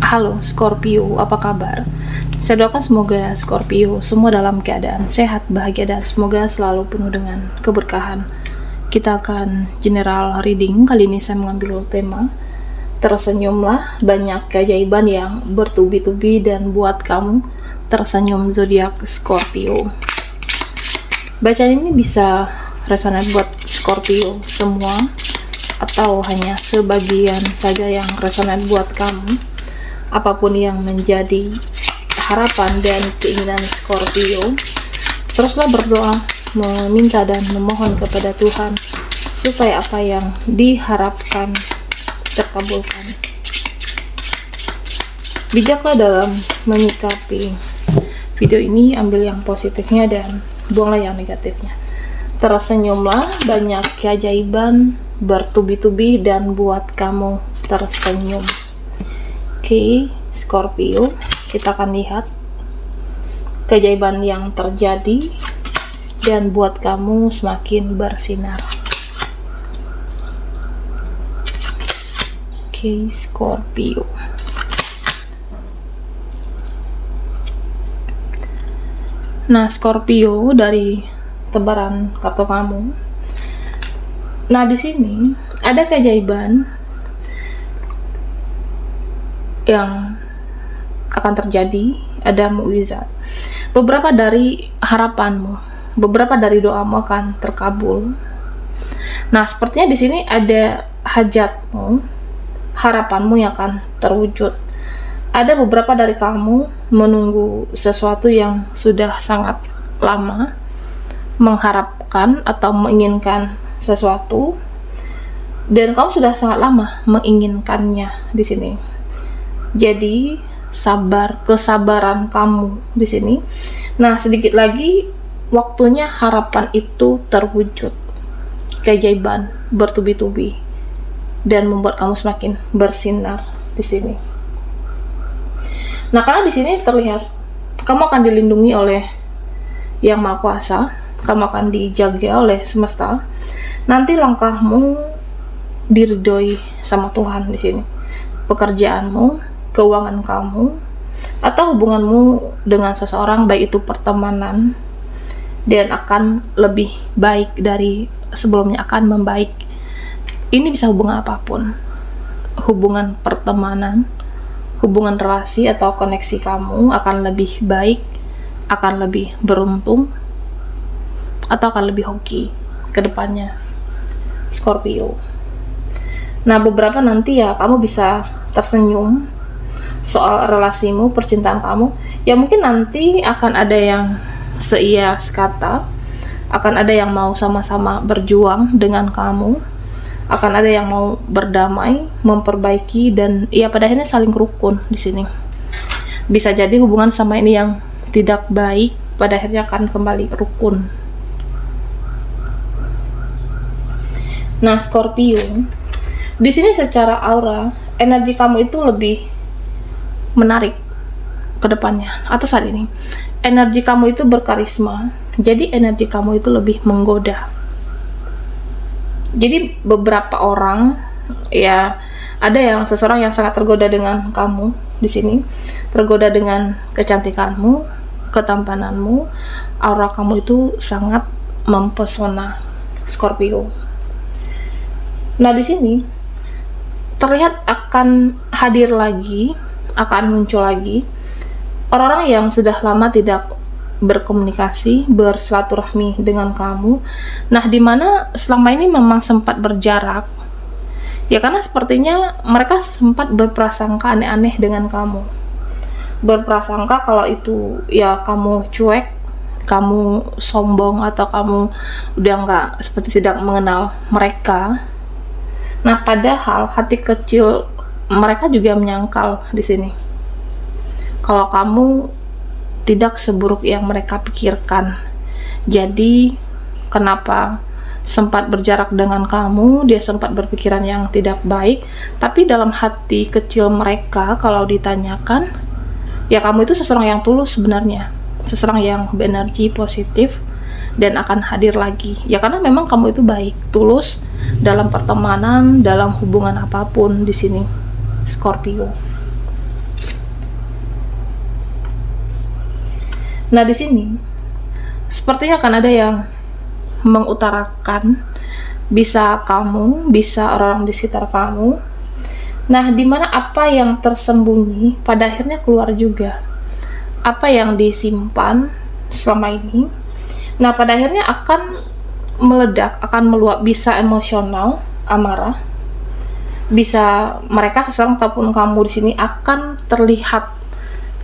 Halo Scorpio, apa kabar? Saya doakan semoga Scorpio semua dalam keadaan sehat, bahagia, dan semoga selalu penuh dengan keberkahan. Kita akan general reading. Kali ini saya mengambil tema tersenyumlah, banyak keajaiban yang bertubi-tubi dan buat kamu tersenyum zodiak Scorpio. Bacaan ini bisa resonate buat Scorpio semua atau hanya sebagian saja yang resonate buat kamu. Apapun yang menjadi harapan dan keinginan Scorpio, teruslah berdoa, meminta dan memohon kepada Tuhan supaya apa yang diharapkan terkabulkan. Bijaklah dalam menyikapi video ini, ambil yang positifnya dan buanglah yang negatifnya. Tersenyumlah, banyak keajaiban bertubi-tubi dan buat kamu tersenyum. Oke, Scorpio, kita akan lihat keajaiban yang terjadi dan buat kamu semakin bersinar. Oke, Scorpio. Nah, Scorpio, dari tebaran kartu kamu. Nah, di sini ada keajaiban yang akan terjadi, ada mukjizat. Beberapa dari harapanmu, beberapa dari doamu akan terkabul. Nah, sepertinya di sini ada hajatmu, harapanmu yang akan terwujud. Ada beberapa dari kamu menunggu sesuatu yang sudah sangat lama, mengharapkan atau menginginkan sesuatu, dan kamu sudah sangat lama menginginkannya di sini. Jadi sabar, kesabaran kamu di sini. Nah, sedikit lagi waktunya harapan itu terwujud. Keajaiban bertubi-tubi dan membuat kamu semakin bersinar di sini. Nah, karena di sini terlihat kamu akan dilindungi oleh Yang Maha Kuasa, kamu akan dijaga oleh semesta. Nanti langkahmu diridhoi sama Tuhan di sini. Pekerjaanmu, keuangan kamu, atau hubunganmu dengan seseorang, baik itu pertemanan, dan akan lebih baik dari sebelumnya, akan membaik. Ini bisa hubungan apapun, hubungan pertemanan, hubungan relasi atau koneksi kamu akan lebih baik, akan lebih beruntung, atau akan lebih hoki ke depannya, Scorpio. Nah, beberapa nanti ya kamu bisa tersenyum soal relasimu, percintaan kamu, ya mungkin nanti akan ada yang seia sekata, akan ada yang mau sama-sama berjuang dengan kamu, akan ada yang mau berdamai, memperbaiki, dan ya pada akhirnya saling rukun di sini. Bisa jadi hubungan sama ini yang tidak baik pada akhirnya akan kembali rukun. Nah, Scorpio, di sini secara aura, energi kamu itu lebih menarik ke depannya atau saat ini. Energi kamu itu berkarisma, jadi energi kamu itu lebih menggoda. Jadi beberapa orang, ya ada yang seseorang yang sangat tergoda dengan kamu di sini, tergoda dengan kecantikanmu, ketampananmu, aura kamu itu sangat mempesona, Scorpio. Nah, di sini terlihat akan hadir lagi, akan muncul lagi orang-orang yang sudah lama tidak berkomunikasi, bersilaturahmi dengan kamu. Nah, dimana selama ini memang sempat berjarak, ya karena sepertinya mereka sempat berprasangka aneh-aneh dengan kamu, berprasangka kalau itu ya kamu cuek, kamu sombong, atau kamu udah nggak, seperti tidak mengenal mereka. Nah, padahal hati kecil mereka juga menyangkal di sini kalau kamu tidak seburuk yang mereka pikirkan. Jadi kenapa sempat berjarak dengan kamu, dia sempat berpikiran yang tidak baik, tapi dalam hati kecil mereka kalau ditanyakan, ya kamu itu seseorang yang tulus sebenarnya, seseorang yang berenergi positif dan akan hadir lagi. Ya karena memang kamu itu baik, tulus dalam pertemanan, dalam hubungan apapun di sini, Scorpio. Nah, di sini sepertinya akan ada yang mengutarakan, bisa kamu, bisa orang di sekitar kamu. Nah, dimana apa yang tersembunyi pada akhirnya keluar juga. Apa yang disimpan selama ini, nah pada akhirnya akan meledak, akan meluap, bisa emosional, amarah, bisa mereka seseorang ataupun kamu di sini akan terlihat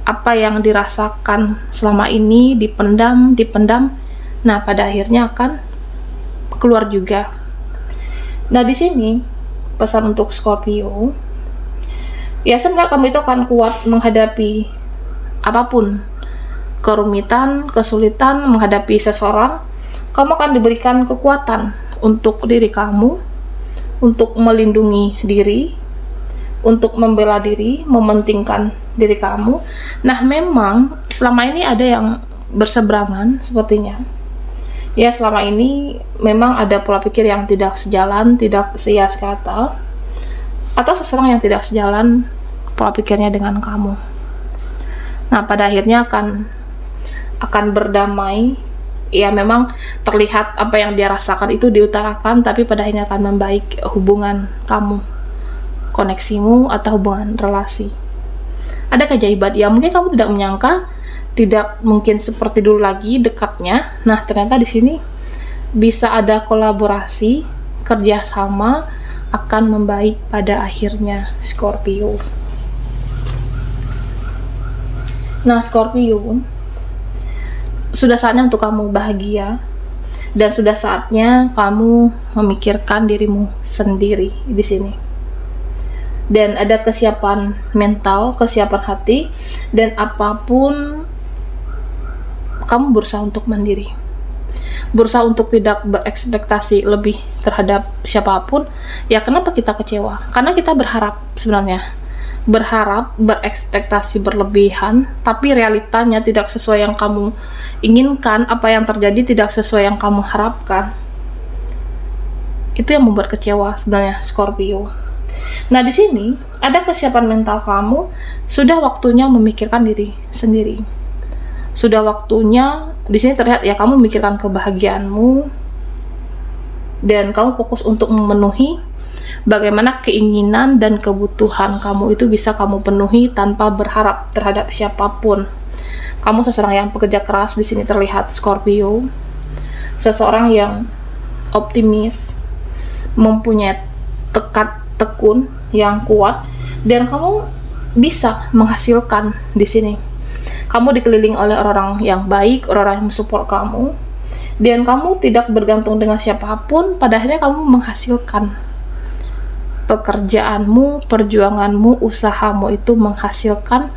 apa yang dirasakan selama ini dipendam. Nah, pada akhirnya akan keluar juga. Nah, di sini pesan untuk Scorpio, ya sebenarnya kamu itu akan kuat menghadapi apapun, kerumitan, kesulitan, menghadapi seseorang. Kamu akan diberikan kekuatan untuk diri kamu, untuk melindungi diri, untuk membela diri, mementingkan diri kamu. Nah, memang selama ini ada yang berseberangan sepertinya. Ya, selama ini memang ada pola pikir yang tidak sejalan, tidak seias kata, atau seseorang yang tidak sejalan pola pikirnya dengan kamu. Nah, pada akhirnya akan berdamai. Ya, memang terlihat apa yang dia rasakan itu diutarakan, tapi pada akhirnya akan membaik hubungan kamu, koneksimu, atau hubungan relasi. Ada keajaiban, ya mungkin kamu tidak menyangka, tidak mungkin seperti dulu lagi dekatnya. Nah, ternyata di sini bisa ada kolaborasi, kerjasama akan membaik pada akhirnya, Scorpio. Nah, Scorpio, sudah saatnya untuk kamu bahagia, dan sudah saatnya kamu memikirkan dirimu sendiri di sini. Dan ada kesiapan mental, kesiapan hati, dan apapun kamu berusaha untuk mandiri, berusaha untuk tidak berekspektasi lebih terhadap siapapun. Ya, kenapa kita kecewa? Karena kita berharap, sebenarnya berharap, berekspektasi berlebihan, tapi realitanya tidak sesuai yang kamu inginkan. Apa yang terjadi tidak sesuai yang kamu harapkan. Itu yang membuat kecewa sebenarnya, Scorpio. Nah, di sini ada kesiapan mental kamu, sudah waktunya memikirkan diri sendiri. Sudah waktunya, di sini terlihat ya, kamu memikirkan kebahagiaanmu, dan kamu fokus untuk memenuhi bagaimana keinginan dan kebutuhan kamu itu bisa kamu penuhi tanpa berharap terhadap siapapun. Kamu seseorang yang pekerja keras di sini terlihat, Scorpio. Seseorang yang optimis, mempunyai tekad tekun yang kuat, dan kamu bisa menghasilkan di sini. Kamu dikelilingi oleh orang-orang yang baik, orang-orang yang mensupport kamu, dan kamu tidak bergantung dengan siapapun. Pada akhirnya kamu menghasilkan pekerjaanmu, perjuanganmu, usahamu itu menghasilkan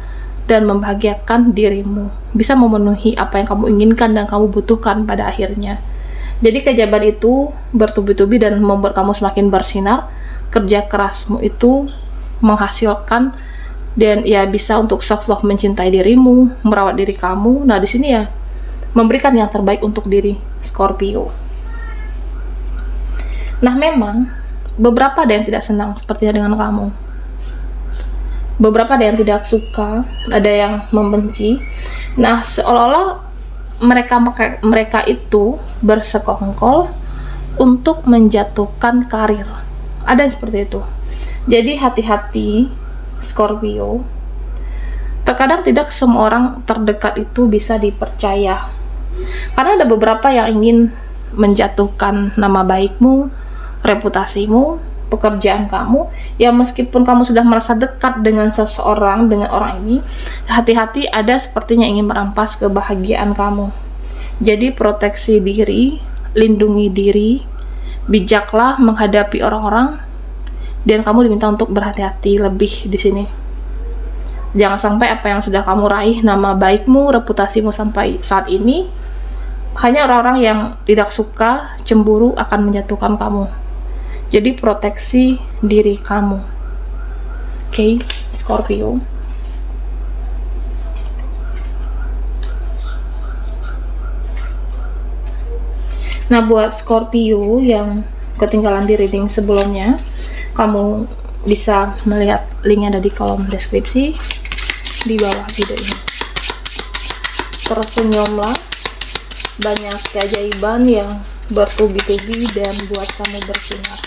dan membahagiakan dirimu, bisa memenuhi apa yang kamu inginkan dan kamu butuhkan pada akhirnya. Jadi keajaiban itu bertubi-tubi dan membuat kamu semakin bersinar. Kerja kerasmu itu menghasilkan, dan ya bisa untuk self love, mencintai dirimu, merawat diri kamu. Nah, di sini ya memberikan yang terbaik untuk diri, Scorpio. Nah, memang beberapa ada yang tidak senang sepertinya dengan kamu. Beberapa ada yang tidak suka, ada yang membenci. Nah, seolah-olah mereka itu bersekongkol untuk menjatuhkan karir. Ada yang seperti itu. Jadi hati-hati, Scorpio. Terkadang tidak semua orang terdekat itu bisa dipercaya. Karena ada beberapa yang ingin menjatuhkan nama baikmu, reputasimu, pekerjaan kamu. Ya, meskipun kamu sudah merasa dekat dengan seseorang, dengan orang ini, hati-hati, ada sepertinya ingin merampas kebahagiaan kamu. Jadi proteksi diri, lindungi diri, bijaklah menghadapi orang-orang, dan kamu diminta untuk berhati-hati lebih di sini. Jangan sampai apa yang sudah kamu raih, nama baikmu, reputasimu sampai saat ini, hanya orang-orang yang tidak suka, cemburu akan menjatuhkan kamu. Jadi proteksi diri kamu. Oke, Scorpio. Nah, buat Scorpio yang ketinggalan di reading sebelumnya, kamu bisa melihat linknya ada di kolom deskripsi di bawah video ini. tersenyumlah, banyak keajaiban yang bertubi-tubi dan buat kamu bersinar.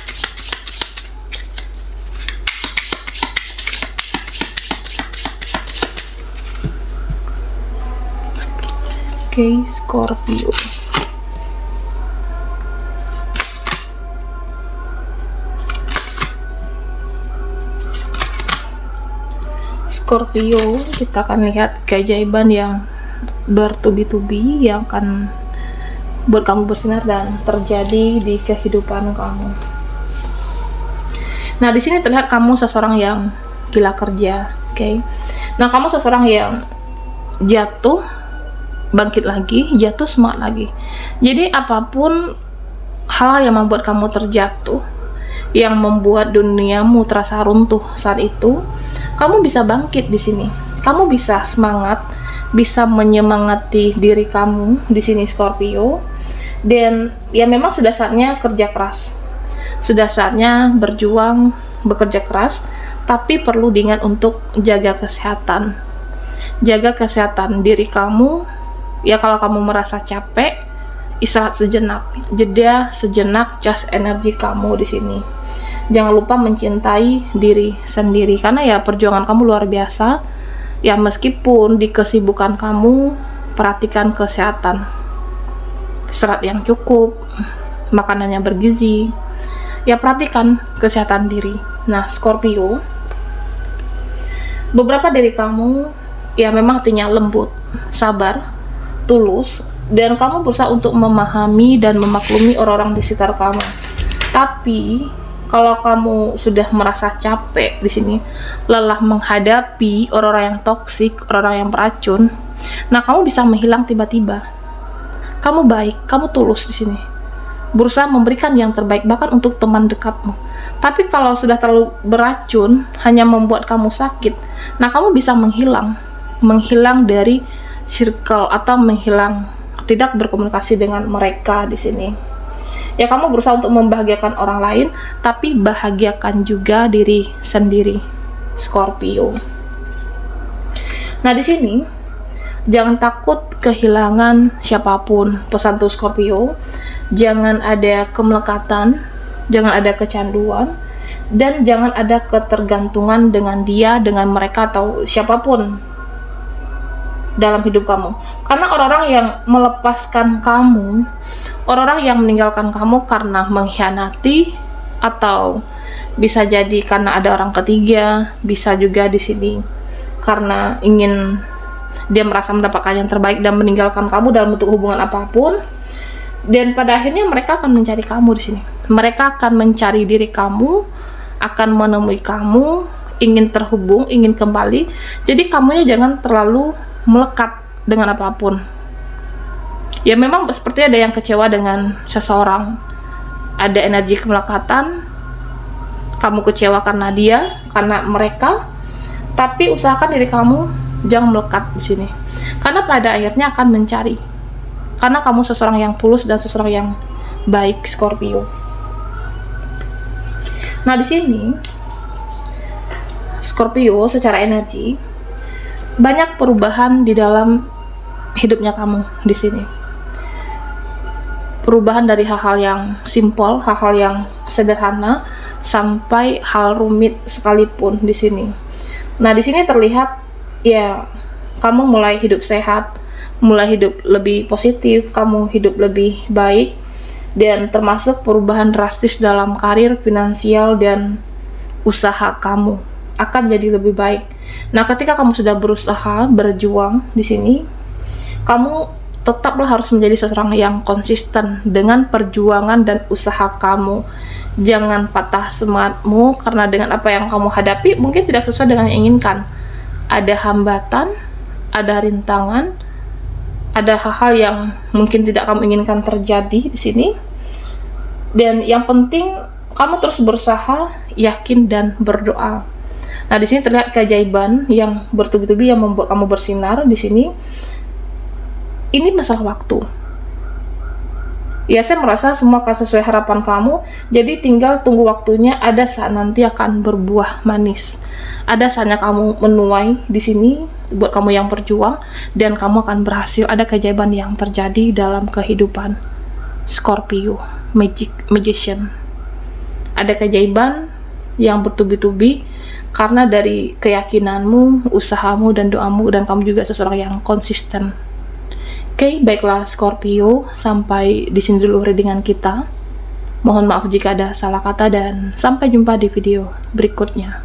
Oke, Scorpio. Scorpio, kita akan lihat keajaiban yang bertubi-tubi yang akan buat kamu bersinar dan terjadi di kehidupan kamu. Nah, di sini terlihat kamu seseorang yang gila kerja, oke. Nah, kamu seseorang yang jatuh, bangkit lagi, jatuh, semangat lagi. Jadi apapun hal yang membuat kamu terjatuh, yang membuat duniamu terasa runtuh saat itu, kamu bisa bangkit di sini. Kamu bisa semangat, bisa menyemangati diri kamu di sini, Scorpio. Dan ya memang sudah saatnya kerja keras. Sudah saatnya berjuang, bekerja keras, tapi perlu diingat untuk jaga kesehatan. Jaga kesehatan diri kamu. Ya kalau kamu merasa capek, istirahat sejenak, jeda sejenak, cas energi kamu di sini. Jangan lupa mencintai diri sendiri, karena ya perjuangan kamu luar biasa. Ya meskipun di kesibukan kamu, perhatikan kesehatan, istirahat yang cukup, makanan yang bergizi. Ya perhatikan kesehatan diri. Nah, Scorpio, beberapa dari kamu ya memang hatinya lembut, sabar, tulus, dan kamu berusaha untuk memahami dan memaklumi orang-orang di sekitar kamu. Tapi kalau kamu sudah merasa capek di sini, lelah menghadapi orang-orang yang toksik, orang-orang yang beracun, nah kamu bisa menghilang tiba-tiba. Kamu baik, kamu tulus di sini, berusaha memberikan yang terbaik bahkan untuk teman dekatmu. Tapi kalau sudah terlalu beracun, hanya membuat kamu sakit, nah kamu bisa menghilang dari circle atau menghilang, tidak berkomunikasi dengan mereka di sini. Ya kamu berusaha untuk membahagiakan orang lain, tapi bahagiakan juga diri sendiri, Scorpio. Nah di sini jangan takut kehilangan siapapun, pesan tuh Scorpio. Jangan ada kemelekatan, jangan ada kecanduan, dan jangan ada ketergantungan dengan dia, dengan mereka atau siapapun dalam hidup kamu. Karena orang-orang yang melepaskan kamu, orang-orang yang meninggalkan kamu karena mengkhianati, atau bisa jadi karena ada orang ketiga, bisa juga di sini karena ingin dia merasa mendapatkan yang terbaik dan meninggalkan kamu dalam bentuk hubungan apapun. Dan pada akhirnya mereka akan mencari kamu di sini. Mereka akan mencari diri kamu, akan menemui kamu, ingin terhubung, ingin kembali. Jadi kamunya jangan terlalu melekat dengan apapun. Ya memang seperti ada yang kecewa dengan seseorang, ada energi kemelekatan, kamu kecewa karena dia, karena mereka. Tapi usahakan diri kamu jangan melekat di sini, karena pada akhirnya akan mencari. Karena kamu seseorang yang tulus dan seseorang yang baik, Scorpio. Nah di sini Scorpio secara energi banyak perubahan di dalam hidupnya kamu di sini. Perubahan dari hal-hal yang simpel, hal-hal yang sederhana, sampai hal rumit sekalipun di sini. Nah, di sini terlihat ya kamu mulai hidup sehat, mulai hidup lebih positif, kamu hidup lebih baik, dan termasuk perubahan drastis dalam karir, finansial, dan usaha kamu akan jadi lebih baik. Nah, ketika kamu sudah berusaha, berjuang di sini, kamu tetaplah harus menjadi seseorang yang konsisten dengan perjuangan dan usaha kamu. Jangan patah semangatmu karena dengan apa yang kamu hadapi mungkin tidak sesuai dengan yang inginkan. Ada hambatan, ada rintangan, ada hal-hal yang mungkin tidak kamu inginkan terjadi di sini. Dan yang penting kamu terus berusaha, yakin, dan berdoa. Nah, di sini terlihat keajaiban yang bertubi-tubi yang membuat kamu bersinar di sini. Ini masalah waktu. Ya, saya merasa semua akan sesuai harapan kamu. Jadi tinggal tunggu waktunya. Ada saat nanti akan berbuah manis. Ada saatnya kamu menuai di sini, buat kamu yang berjuang, dan kamu akan berhasil. Ada keajaiban yang terjadi dalam kehidupan Scorpio, magician. Ada keajaiban yang bertubi-tubi karena dari keyakinanmu, usahamu, dan doamu, dan kamu juga seseorang yang konsisten. Oke, baiklah Scorpio, sampai di sini dulu readingan kita. Mohon maaf jika ada salah kata, dan sampai jumpa di video berikutnya.